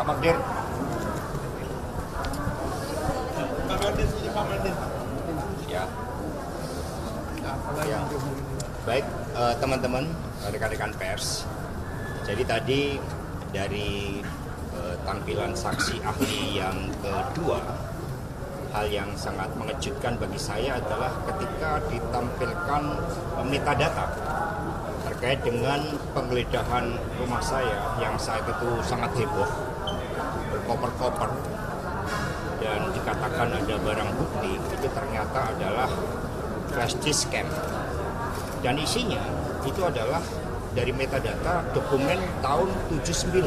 Pak Magdir. Ya. Ya. Baik, teman-teman, rekan-rekan pers. Jadi tadi dari tampilan saksi ahli yang kedua, hal yang sangat mengejutkan bagi saya adalah ketika ditampilkan metadata terkait dengan penggeledahan rumah saya yang saat itu sangat heboh, berkoper-koper, dan dikatakan ada barang bukti. Itu ternyata adalah flash disk cam, dan isinya itu adalah dari metadata dokumen tahun 79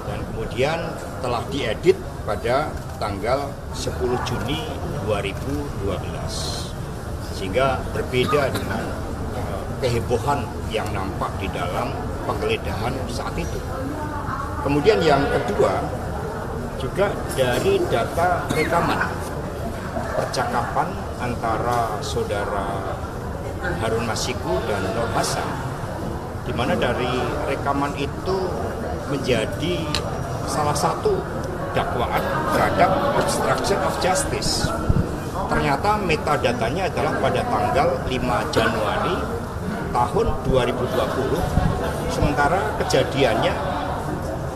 dan kemudian telah diedit pada tanggal 10 Juni 2012, sehingga berbeda dengan kehebohan yang nampak di dalam penggeledahan saat itu. Kemudian yang kedua, juga dari data rekaman percakapan antara saudara Harun Masiku dan Nur Hasan, di mana dari rekaman itu menjadi salah satu dakwaan terhadap obstruction of justice. Ternyata metadatanya adalah pada tanggal 5 Januari tahun 2020, sementara kejadiannya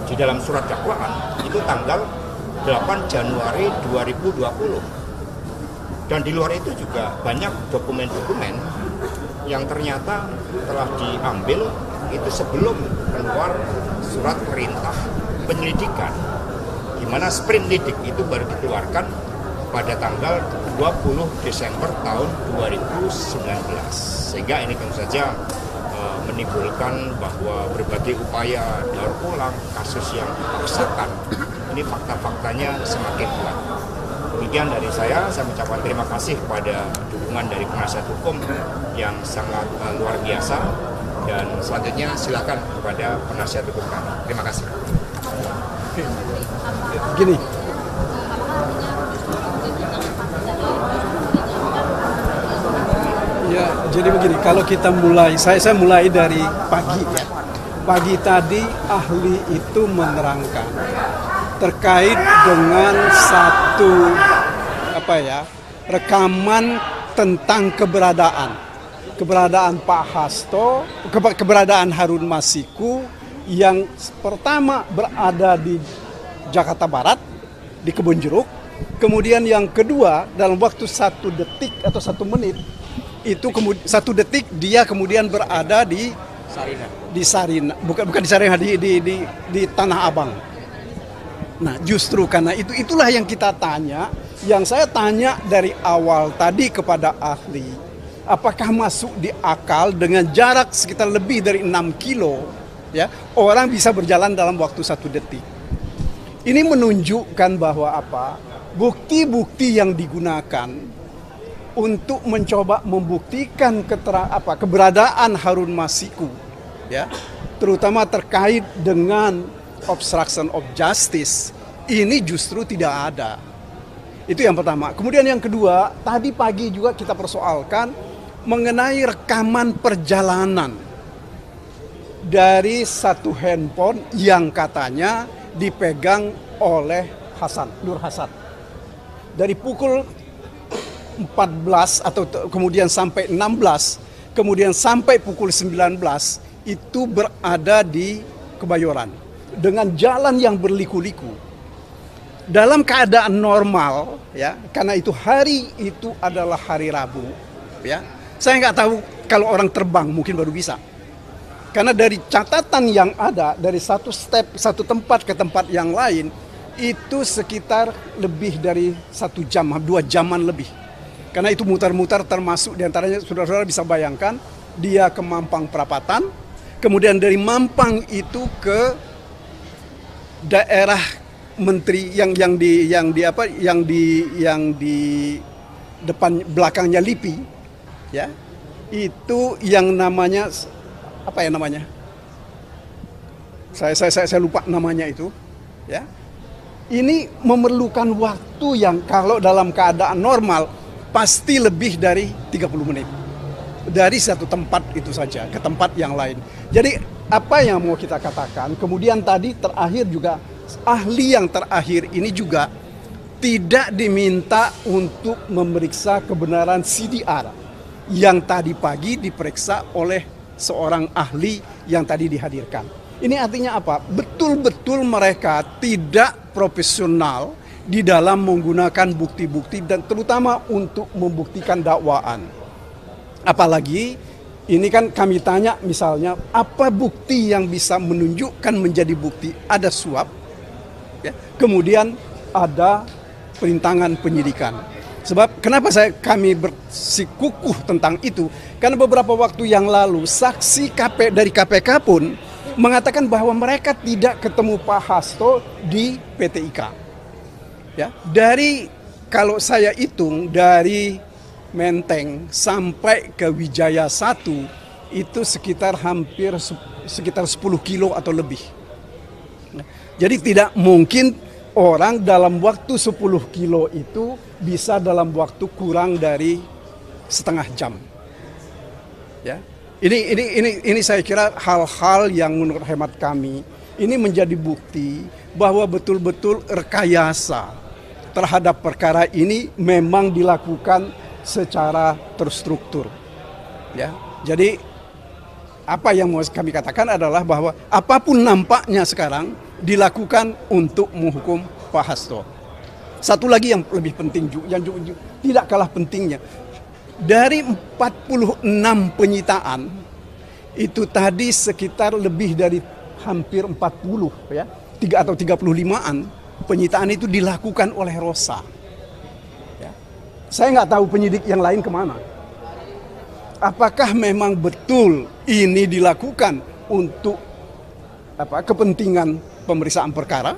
di dalam surat dakwaan itu tanggal 8 Januari 2020. Dan di luar itu juga banyak dokumen-dokumen yang ternyata telah diambil itu sebelum keluar surat perintah penyelidikan, di mana sprindidik itu baru dikeluarkan pada tanggal 20 Desember tahun 2019. Sehingga ini tentu saja menimbulkan bahwa berbagai upaya daur ulang kasus yang dipaksakan, ini fakta-faktanya semakin kuat. Demikian dari saya mengucapkan terima kasih kepada dukungan dari penasihat hukum yang sangat luar biasa, dan selanjutnya silakan kepada penasihat hukum kami. Terima kasih. Gini, ya, jadi begini, kalau kita mulai, saya mulai dari pagi ya. Pagi tadi ahli itu menerangkan terkait dengan satu rekaman tentang keberadaan Pak Hasto, keberadaan Harun Masiku yang pertama berada di Jakarta Barat, di Kebonjeruk. Kemudian yang kedua dalam waktu 1 detik atau 1 menit itu kemudian 1 detik dia kemudian berada di Sarinah, bukan di Sarinah, di Tanah Abang. Nah, justru karena itulah yang kita tanya, yang saya tanya dari awal tadi kepada ahli, apakah masuk di akal dengan jarak sekitar lebih dari 6 kilo, ya, orang bisa berjalan dalam waktu 1 detik. Ini menunjukkan bahwa bukti-bukti yang digunakan untuk mencoba membuktikan keberadaan Harun Masiku, ya, terutama terkait dengan obstruction of justice, ini justru tidak ada. Itu yang pertama. Kemudian yang kedua, tadi pagi juga kita persoalkan mengenai rekaman perjalanan dari satu handphone yang katanya dipegang oleh Nur Hasan. Dari pukul 14 atau kemudian sampai 16, kemudian sampai pukul 19 itu berada di Kebayoran dengan jalan yang berliku-liku. Dalam keadaan normal, ya, karena itu hari itu adalah hari Rabu, ya. Saya nggak tahu kalau orang terbang mungkin baru bisa. Karena dari catatan yang ada dari satu tempat ke tempat yang lain itu sekitar lebih dari 1 jam, 2 jaman lebih. Karena itu mutar-mutar, termasuk diantaranya saudara-saudara bisa bayangkan dia ke Mampang Perapatan, kemudian dari Mampang itu ke daerah menteri yang di depan belakangnya LIPI, ya, itu yang namanya saya lupa namanya itu, ya. Ini memerlukan waktu yang kalau dalam keadaan normal pasti lebih dari 30 menit dari satu tempat itu saja ke tempat yang lain. Jadi apa yang mau kita katakan. Kemudian tadi terakhir juga, ahli yang terakhir ini juga tidak diminta untuk memeriksa kebenaran CDR yang tadi pagi diperiksa oleh seorang ahli yang tadi dihadirkan. Ini artinya apa? Betul-betul mereka tidak profesional di dalam menggunakan bukti-bukti dan terutama untuk membuktikan dakwaan. Apalagi ini kan kami tanya misalnya, apa bukti yang bisa menunjukkan menjadi bukti? Ada suap, ya, kemudian ada perintangan penyidikan. Sebab kenapa kami bersikukuh tentang itu? Karena beberapa waktu yang lalu saksi dari KPK pun mengatakan bahwa mereka tidak ketemu Pak Hasto di PT IKA. Ya, kalau saya hitung dari Menteng sampai ke Wijaya 1 itu sekitar 10 kilo atau lebih. Jadi tidak mungkin orang dalam waktu 10 kilo itu bisa dalam waktu kurang dari setengah jam. Ya. Ini saya kira hal-hal yang menurut hemat kami ini menjadi bukti bahwa betul-betul rekayasa terhadap perkara ini memang dilakukan secara terstruktur. Ya. Jadi apa yang mau kami katakan adalah bahwa apapun nampaknya sekarang dilakukan untuk menghukum Pak Hasto. Satu lagi yang lebih penting yang tidak kalah pentingnya, dari 46 penyitaan itu tadi sekitar lebih dari hampir 40 ya, 3 atau 35-an penyitaan itu dilakukan oleh Rosa. Ya. Saya nggak tahu penyidik yang lain kemana. Apakah memang betul ini dilakukan untuk kepentingan pemeriksaan perkara,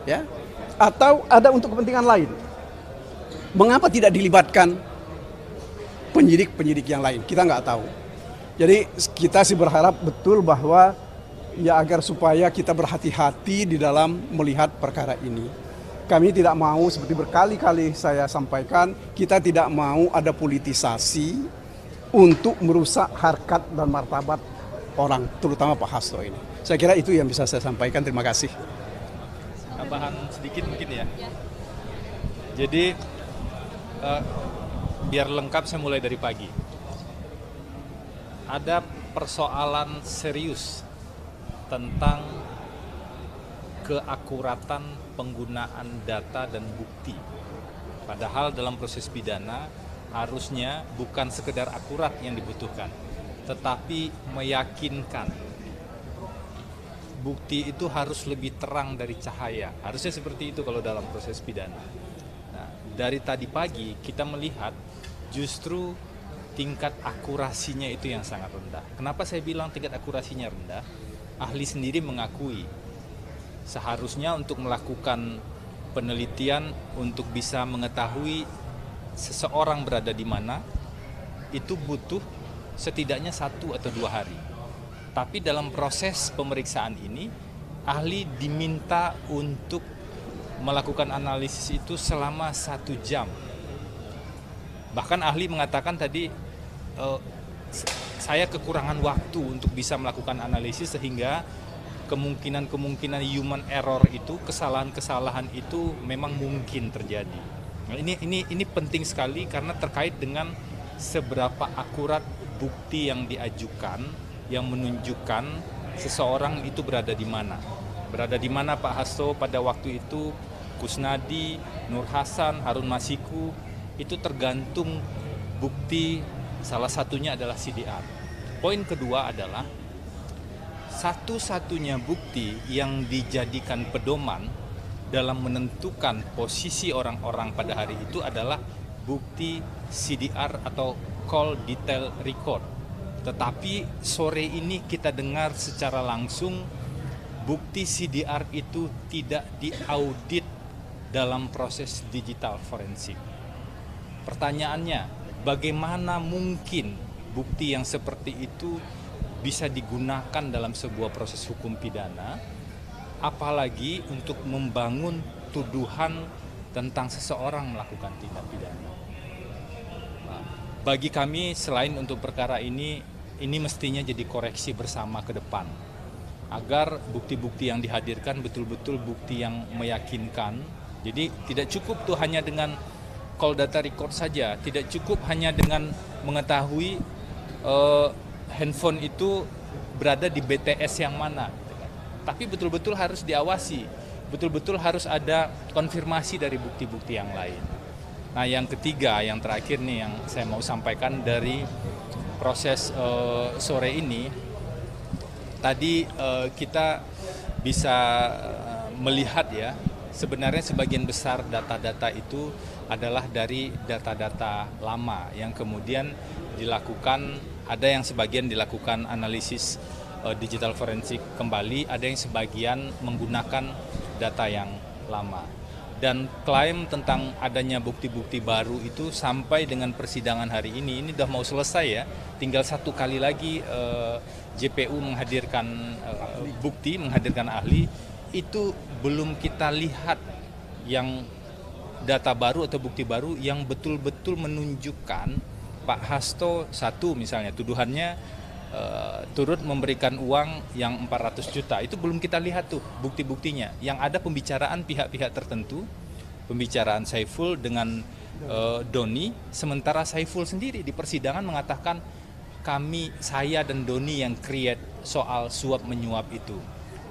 ya, atau ada untuk kepentingan lain? Mengapa tidak dilibatkan penyidik yang lain? Kita nggak tahu. Jadi kita sih berharap betul bahwa ya agar supaya kita berhati-hati di dalam melihat perkara ini. Kami tidak mau, seperti berkali-kali saya sampaikan, kita tidak mau ada politisasi untuk merusak harkat dan martabat orang, terutama Pak Hasto ini. Saya kira itu yang bisa saya sampaikan. Terima kasih. Tambahan sedikit mungkin ya. Jadi biar lengkap saya mulai dari pagi. Ada persoalan serius tentang keakuratan penggunaan data dan bukti. Padahal dalam proses pidana harusnya bukan sekedar akurat yang dibutuhkan, tetapi meyakinkan. Bukti itu harus lebih terang dari cahaya. Harusnya seperti itu kalau dalam proses pidana. Nah, dari tadi pagi kita melihat justru tingkat akurasinya itu yang sangat rendah. Kenapa saya bilang tingkat akurasinya rendah? Ahli sendiri mengakui seharusnya untuk melakukan penelitian untuk bisa mengetahui seseorang berada di mana itu butuh setidaknya 1 atau 2 hari. Tapi dalam proses pemeriksaan ini ahli diminta untuk melakukan analisis itu selama 1 jam. Bahkan ahli mengatakan tadi saya kekurangan waktu untuk bisa melakukan analisis sehingga kemungkinan human error itu, kesalahan-kesalahan itu memang mungkin terjadi. Nah, ini penting sekali karena terkait dengan seberapa akurat bukti yang diajukan yang menunjukkan seseorang itu berada di mana. Berada di mana Pak Hasto pada waktu itu, Kusnadi, Nur Hasan, Harun Masiku, itu tergantung bukti, salah satunya adalah CDR. Poin kedua adalah satu-satunya bukti yang dijadikan pedoman dalam menentukan posisi orang-orang pada hari itu adalah bukti CDR atau call detail record. Tetapi sore ini kita dengar secara langsung bukti CDR itu tidak diaudit dalam proses digital forensik. Pertanyaannya, bagaimana mungkin bukti yang seperti itu bisa digunakan dalam sebuah proses hukum pidana, apalagi untuk membangun tuduhan tentang seseorang melakukan tindak pidana. Nah, bagi kami selain untuk perkara ini mestinya jadi koreksi bersama ke depan. agar bukti-bukti yang dihadirkan betul-betul bukti yang meyakinkan. Jadi tidak cukup tuh hanya dengan call data record saja, tidak cukup hanya dengan mengetahui handphone itu berada di BTS yang mana, tapi betul-betul harus diawasi, betul-betul harus ada konfirmasi dari bukti-bukti yang lain. Nah, yang ketiga, yang terakhir nih yang saya mau sampaikan dari proses sore ini, tadi kita bisa melihat ya, sebenarnya sebagian besar data-data itu adalah dari data-data lama yang kemudian dilakukan, ada yang sebagian dilakukan analisis digital forensik kembali, ada yang sebagian menggunakan data yang lama. Dan klaim tentang adanya bukti-bukti baru itu sampai dengan persidangan hari ini udah mau selesai ya, tinggal satu kali lagi JPU menghadirkan bukti, menghadirkan ahli, itu belum kita lihat yang data baru atau bukti baru yang betul-betul menunjukkan Pak Hasto satu misalnya tuduhannya turut memberikan uang yang 400 juta. Itu belum kita lihat tuh bukti-buktinya. Yang ada pembicaraan pihak-pihak tertentu, pembicaraan Saiful dengan Doni, sementara Saiful sendiri di persidangan mengatakan saya dan Doni yang create soal suap menyuap itu.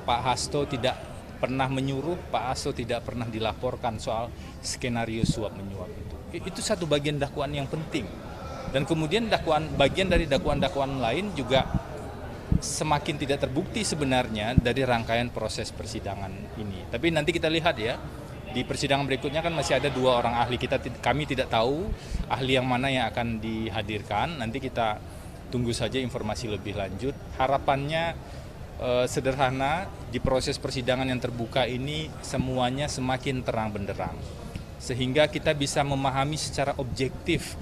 Pak Hasto tidak pernah menyuruh, Pak Hasto tidak pernah dilaporkan soal skenario suap menyuap itu. Itu satu bagian dakwaan yang penting. Dan kemudian bagian dari dakwaan-dakwaan lain juga semakin tidak terbukti sebenarnya dari rangkaian proses persidangan ini. Tapi nanti kita lihat ya, di persidangan berikutnya kan masih ada 2 orang ahli. Kami tidak tahu ahli yang mana yang akan dihadirkan. Nanti kita tunggu saja informasi lebih lanjut. Harapannya sederhana, di proses persidangan yang terbuka ini semuanya semakin terang benderang. Sehingga kita bisa memahami secara objektif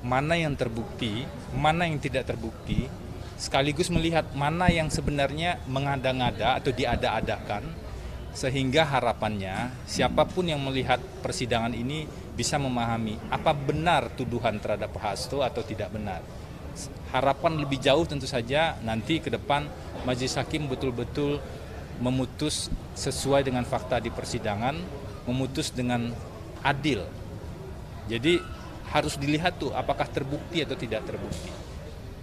mana yang terbukti, mana yang tidak terbukti, sekaligus melihat mana yang sebenarnya mengada-ngada atau diada-adakan, sehingga harapannya siapapun yang melihat persidangan ini bisa memahami apa benar tuduhan terhadap Pak Hasto atau tidak benar. Harapan lebih jauh tentu saja nanti ke depan Majelis Hakim betul-betul memutus sesuai dengan fakta di persidangan, memutus dengan adil. Jadi harus dilihat tuh apakah terbukti atau tidak terbukti.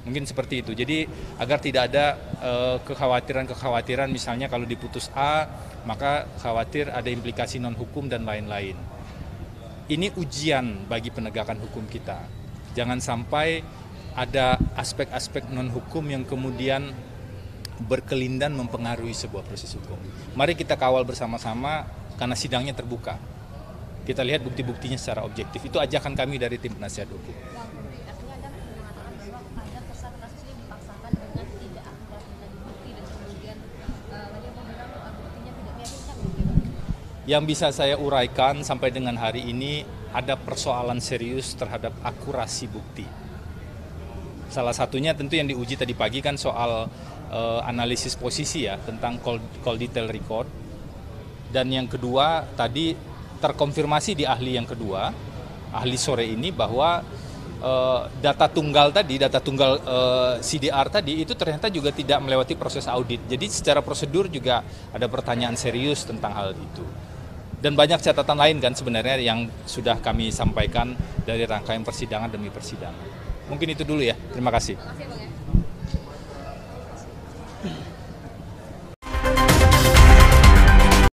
Mungkin seperti itu. Jadi agar tidak ada kekhawatiran-kekhawatiran misalnya kalau diputus A, maka khawatir ada implikasi non hukum dan lain-lain. Ini ujian bagi penegakan hukum kita. Jangan sampai ada aspek-aspek non hukum yang kemudian berkelindan mempengaruhi sebuah proses hukum. Mari kita kawal bersama-sama karena sidangnya terbuka. Kita lihat bukti-buktinya secara objektif. Itu ajakan kami dari tim penasihat hukum. Artinya Anda mengatakan bahwa ada kesan kasus ini dipaksakan dengan tidak akurat bukti dan kemudian tadi Anda bilang buktinya tidak meyakinkan. Yang bisa saya uraikan sampai dengan hari ini ada persoalan serius terhadap akurasi bukti. Salah satunya tentu yang diuji tadi pagi kan soal analisis posisi ya tentang call detail record. Dan yang kedua tadi terkonfirmasi di ahli yang kedua, ahli sore ini bahwa data tunggal CDR tadi itu ternyata juga tidak melewati proses audit. Jadi secara prosedur juga ada pertanyaan serius tentang hal itu. Dan banyak catatan lain kan sebenarnya yang sudah kami sampaikan dari rangkaian persidangan demi persidangan. Mungkin itu dulu ya. Terima kasih.